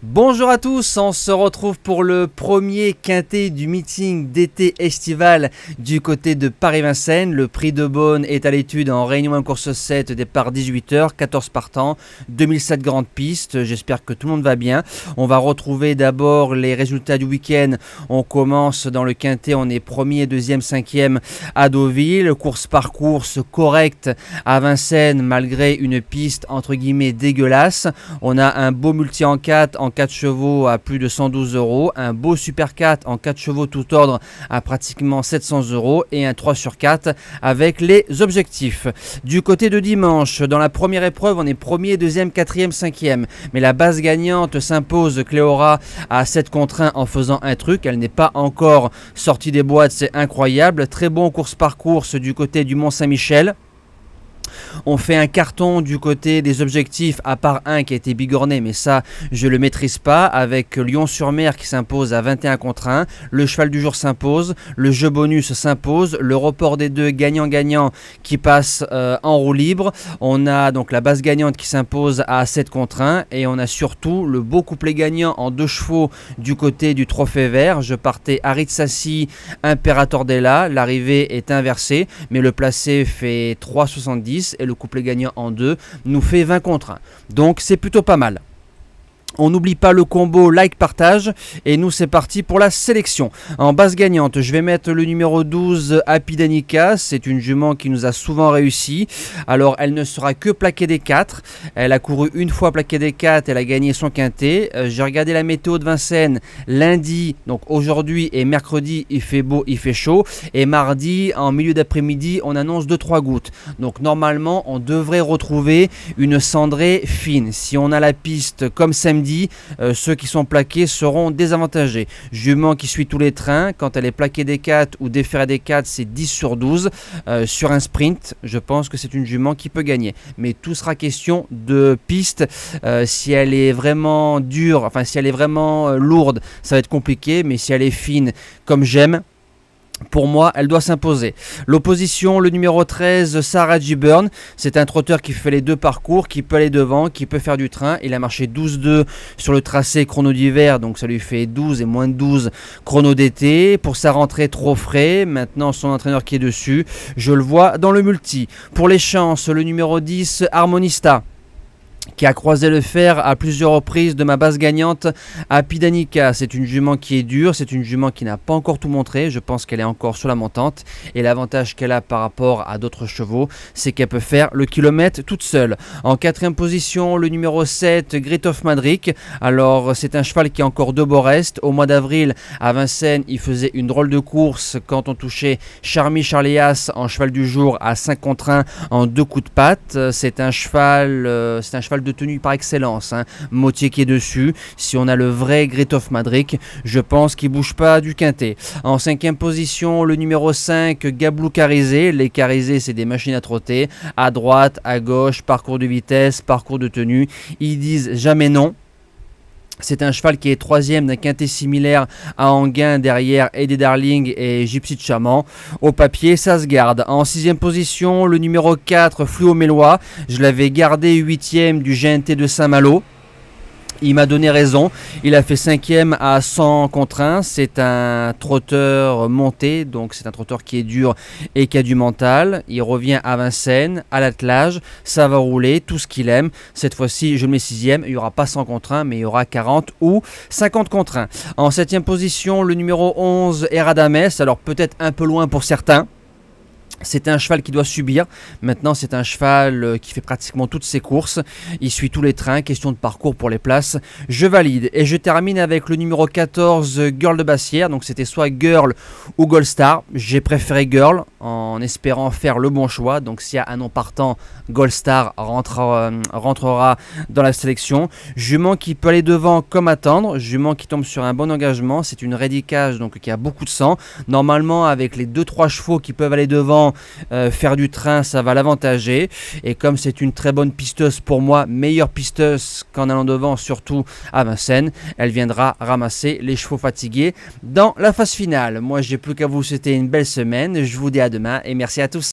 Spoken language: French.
Bonjour à tous, on se retrouve pour le premier quintet du meeting d'été estival du côté de Paris-Vincennes. Le prix de Beaune est à l'étude en Réunion 1 course 7, départ 18h, 14 partants, 2007 grandes pistes. J'espère que tout le monde va bien. On va retrouver d'abord les résultats du week-end. On commence dans le quintet, on est premier, deuxième, cinquième à Deauville. Course par course correcte à Vincennes malgré une piste entre guillemets dégueulasse. On a un beau multi en 4 en 4 chevaux à plus de 112 €, un beau Super 4 en 4 chevaux tout ordre à pratiquement 700 € et un 3 sur 4 avec les objectifs. Du côté de dimanche, dans la première épreuve, on est premier, deuxième, quatrième, cinquième. Mais la base gagnante s'impose Cléora à 7 contre 1 en faisant un truc. Elle n'est pas encore sortie des boîtes, c'est incroyable. Très bon course par course du côté du Mont-Saint-Michel. On fait un carton du côté des objectifs, à part un qui a été bigorné, mais ça je le maîtrise pas, avec Lyon-sur-Mer qui s'impose à 21 contre 1, le cheval du jour s'impose, le jeu bonus s'impose, le report des deux gagnant-gagnant qui passe en roue libre. On a donc la base gagnante qui s'impose à 7 contre 1 et on a surtout le beau couplet gagnant en 2 chevaux du côté du Trophée Vert. Je partais Harit Sassi, Imperator Della, l'arrivée est inversée, mais le placé fait 3,70 et le couplet gagnant en 2 nous fait 20 contre 1. Donc c'est plutôt pas mal. On n'oublie pas le combo like-partage et nous c'est parti pour la sélection. En base gagnante, je vais mettre le numéro 12 Happy Danica. C'est une jument qui nous a souvent réussi. Alors elle ne sera que plaquée des 4. Elle a couru une fois plaquée des 4, elle a gagné son quintet. J'ai regardé la météo de Vincennes lundi, donc aujourd'hui et mercredi il fait beau, il fait chaud. Et mardi en milieu d'après-midi on annonce 2-3 gouttes. Donc normalement on devrait retrouver une cendrée fine. Si on a la piste comme samedi, ceux qui sont plaqués seront désavantagés. Jument qui suit tous les trains, quand elle est plaquée des 4 ou déférée des 4, c'est 10 sur 12. Sur un sprint, je pense que c'est une jument qui peut gagner. Mais tout sera question de piste. Si elle est vraiment dure, enfin si elle est vraiment lourde, ça va être compliqué. Mais si elle est fine, comme j'aime, pour moi, elle doit s'imposer. L'opposition, le numéro 13, Sarah G-Burn. C'est un trotteur qui fait les deux parcours, qui peut aller devant, qui peut faire du train. Il a marché 12-2 sur le tracé chrono d'hiver, donc ça lui fait 12 et moins de 12 chrono d'été. Pour sa rentrée trop frais, maintenant son entraîneur qui est dessus, je le vois dans le multi. Pour les chances, le numéro 10, Harmonista, qui a croisé le fer à plusieurs reprises de ma base gagnante à Pidanica. C'est une jument qui est dure, c'est une jument qui n'a pas encore tout montré, je pense qu'elle est encore sur la montante et l'avantage qu'elle a par rapport à d'autres chevaux, c'est qu'elle peut faire le kilomètre toute seule. En quatrième position, le numéro 7, Great of Madrid. Alors c'est un cheval qui est encore de Borest. Au mois d'avril à Vincennes, il faisait une drôle de course quand on touchait Charmy Charléas en cheval du jour à 5 contre 1 en 2 coups de patte. C'est un cheval de tenue par excellence, hein. Motier qui est dessus. Si on a le vrai Great of Madrid, je pense qu'il ne bouge pas du quintet. En cinquième position, le numéro 5, Gablou Carizé. Les Carizés, c'est des machines à trotter. À droite, à gauche, parcours de vitesse, parcours de tenue. Ils disent jamais non. C'est un cheval qui est troisième d'un quintet similaire à Anguin derrière Eddie Darling et Gypsy de Chaman. Au papier, ça se garde. En sixième position, le numéro 4, Fluo Mélois. Je l'avais gardé huitième du GNT de Saint-Malo. Il m'a donné raison, il a fait 5e à 100 contre 1, c'est un trotteur monté, donc c'est un trotteur qui est dur et qui a du mental. Il revient à Vincennes, à l'attelage, ça va rouler, tout ce qu'il aime. Cette fois-ci, je le mets 6e, il n'y aura pas 100 contre 1, mais il y aura 40 ou 50 contre 1. En 7e position, le numéro 11, Eradames, alors peut-être un peu loin pour certains. C'est un cheval qui doit subir. Maintenant, c'est un cheval qui fait pratiquement toutes ses courses. Il suit tous les trains. Question de parcours pour les places. Je valide. Et je termine avec le numéro 14, Girl de Bassière. Donc, c'était soit Girl ou Gold Star. J'ai préféré Girl en espérant faire le bon choix. Donc, s'il y a un nom partant, Gold Star rentrera dans la sélection. Jument qui peut aller devant comme attendre. Jument qui tombe sur un bon engagement. C'est une ready cage, donc qui a beaucoup de sang. Normalement, avec les 2-3 chevaux qui peuvent aller devant, faire du train, ça va l'avantager. Et comme c'est une très bonne pisteuse pour moi, meilleure pisteuse qu'en allant devant, surtout à Vincennes, elle viendra ramasser les chevaux fatigués dans la phase finale. Moi, j'ai plus qu'à vous souhaiter une belle semaine. Je vous dis à demain et merci à tous.